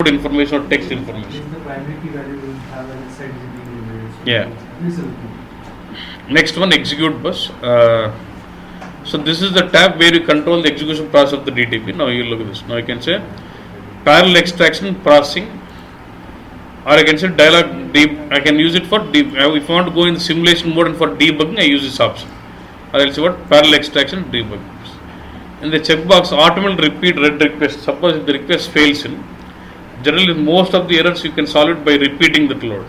information or text information. If the primary key value will have an inside GP. Yeah. Next one, execute bus. So this is the tab where you control the execution process of the DTP. Now you look at this. Now you can say parallel extraction processing, or I can say dialog deep. I can use it for deep. If I want to go in the simulation mode and for debugging, I use this option. Or else what? Parallel extraction debugging. In the checkbox, automatically repeat read request. Suppose if the request fails in, generally most of the errors you can solve it by repeating the load.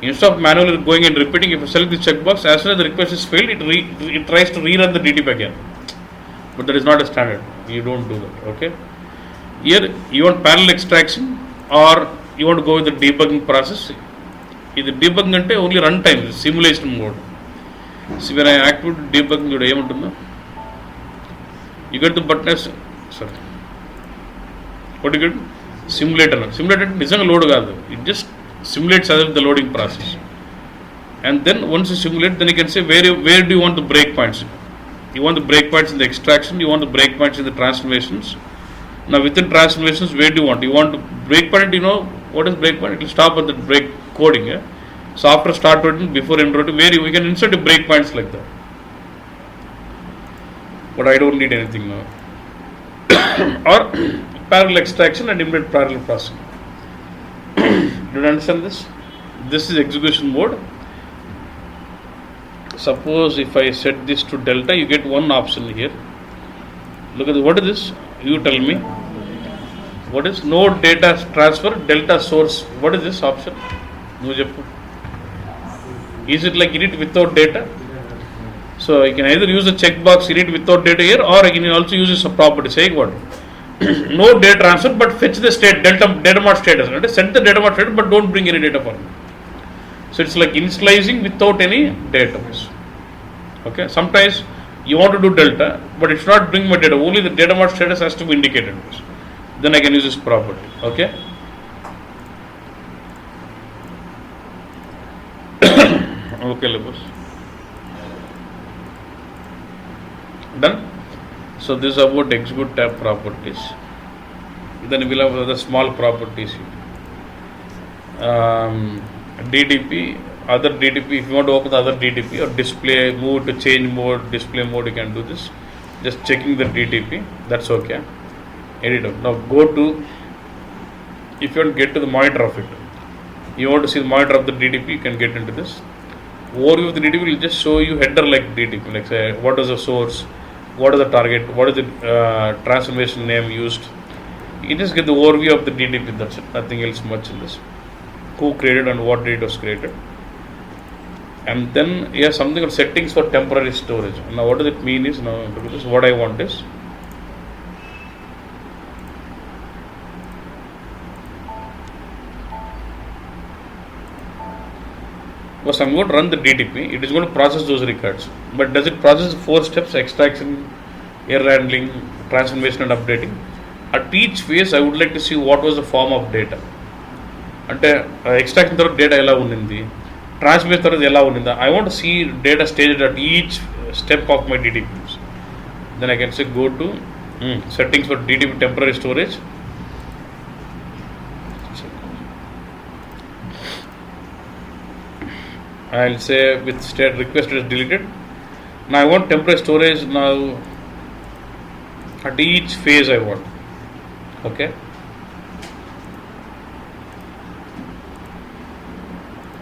Instead of manually going and repeating, if you select the checkbox, as soon as the request is failed, it tries to rerun the DTP again. But that is not a standard. You don't do that. Okay. Here you want parallel extraction, or you want to go with the debugging process. If the debugging ante only runtime, simulation mode. See, when I activate debugging, you get the button as sorry. What do you get? Simulator. Simulator is not a load. It just simulates as the loading process. And then once you simulate, then you can say where do you want the breakpoints. You want the breakpoints in the extraction. You want the breakpoints in the transformations. Now within transformations, where do you want? You want to breakpoint. You know what is breakpoint? It will stop at the break coding. Yeah? So after start coding, before end coding, where we can insert the breakpoints like that. But I don't need anything now. Or parallel extraction and immediate parallel processing. Do you understand this? This is execution mode. Suppose if I set this to delta, you get one option here. Look at this. What is this? You tell me. What is no data transfer delta source? What is this option? Is it like init without data? So I can either use the checkbox init without data here, or I can also use this property saying what? No data transfer, but fetch the state data mart status. Right? Set the data mart status, but don't bring any data for me. So it's like initializing without any data. Okay. Sometimes you want to do delta, but it's not bring my data. Only the data mart status has to be indicated. Then I can use this property. Okay. Okay, Labos. Done. So this is about execute tab properties. Then we'll have other small properties. DTP, other DTP. If you want to open the other DTP or display move to change mode, display mode, you can do this. Just checking the DTP. That's okay. Edit. Now go to. If you want to get to the monitor of it, you want to see the monitor of the DTP, you can get into this. Overview of the DTP will just show you header like DTP, like say what is the source, what is the target, what is the transformation name used. You just get the overview of the DTP, that's it, nothing else much in this. Who created and what date it was created. And then yeah, something of settings for temporary storage. Now what does it mean is, now look at this, what I want is, first I'm going to run the DTP, it is going to process those records. But does it process 4 steps, extraction, error handling, transformation and updating? At each phase I would like to see what was the form of data. Ante extraction tarvata data ela unnindi, transformation tarvata ela unninda. I want to see data staged at each step of my DTPs. Then I can say go to settings for DTP temporary storage. I'll say with state request is deleted. Now I want temporary storage now at each phase I want. Okay.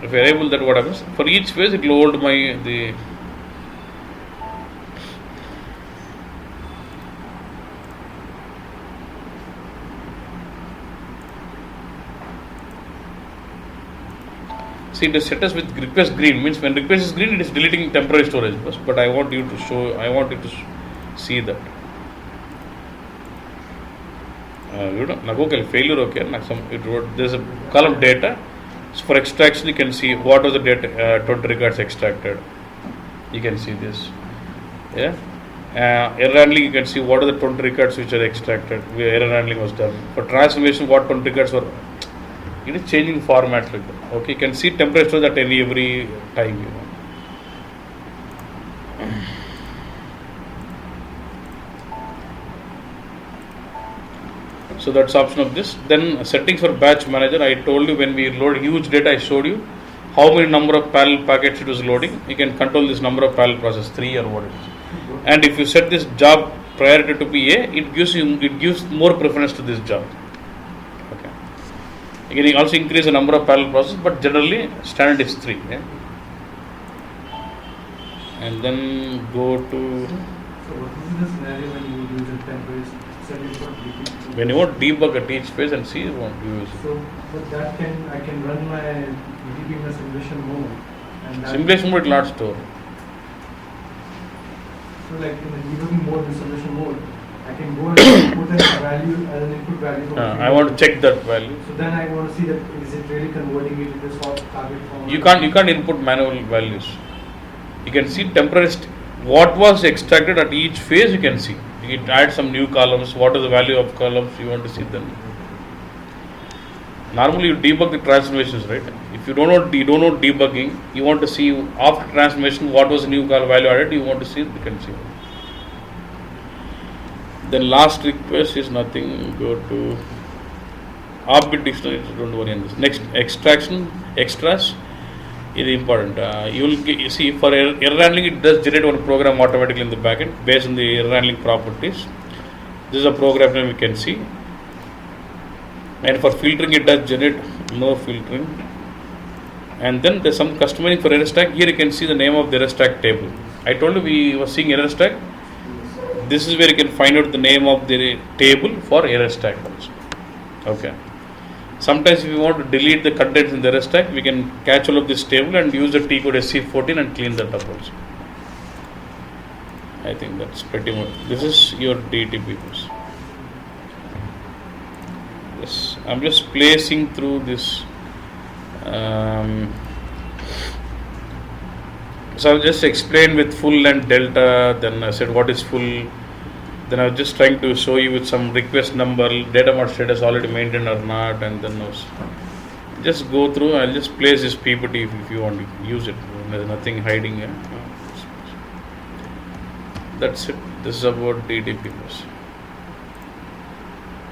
If I enable that, what happens? For each phase it will hold the see, the set us with request green, means when request is green, it is deleting temporary storage first. But I want you to show, I want you to see that. Failure, okay. There's a column data. So for extraction, you can see what was the data, total records extracted. You can see this. Yeah. Error handling, you can see what are the total records which are extracted. Where error handling was done. For transformation, what total records were. It is changing format like that. Okay, you can see temporary storage at every time. So that's option of this. Then settings for batch manager. I told you when we load huge data, I showed you how many number of parallel packets it was loading. You can control this number of parallel process, 3 or what it is. And if you set this job priority to be A, it gives more preference to this job. Okay. You can also increase the number of parallel processes, but generally standard is 3. Yeah? And then go to. So what is the scenario when you use a temporary setting for DTP? When you want debug at each phase and see what you use. So but that I can run my DTP in a simulation mode. And that Simulation mode it will not store. So like in the debugging mode, in simulation mode, I can go and put a value as an input value. I want to check that value. So then I want to see that is it really converting it into soft target form. You can't input manual values. You can see temporary what was extracted at each phase. You can see. You can add some new columns. What is the value of columns you want to see them. Normally you debug the transformations, right? If you don't know debugging, you want to see after transformation what was the new value added. You want to see. You can see. Then last request is nothing. Go to Orbit dictionary. Don't worry on this. Next extraction extras is important. You see for error handling it does generate one program automatically in the backend based on the error handling properties. This is a program name we can see. And for filtering it does generate no filtering. And then there's some customizing for error stack. Here you can see the name of the error stack table. I told you we were seeing error stack. This is where you can find out the name of the table for error stack also. Okay. Sometimes if you want to delete the contents in the error stack, we can catch all of this table and use the T code SC14 and clean that up also. I think that's pretty much. This is your DTP course. Yes, I'm just placing through this. So I just explained with full and delta, then I said what is full, then I was just trying to show you with some request number, data mart status already maintained or not, and then just go through. I'll just place this PPT if you want to use it. There's nothing hiding here. That's it. This is about DTP course.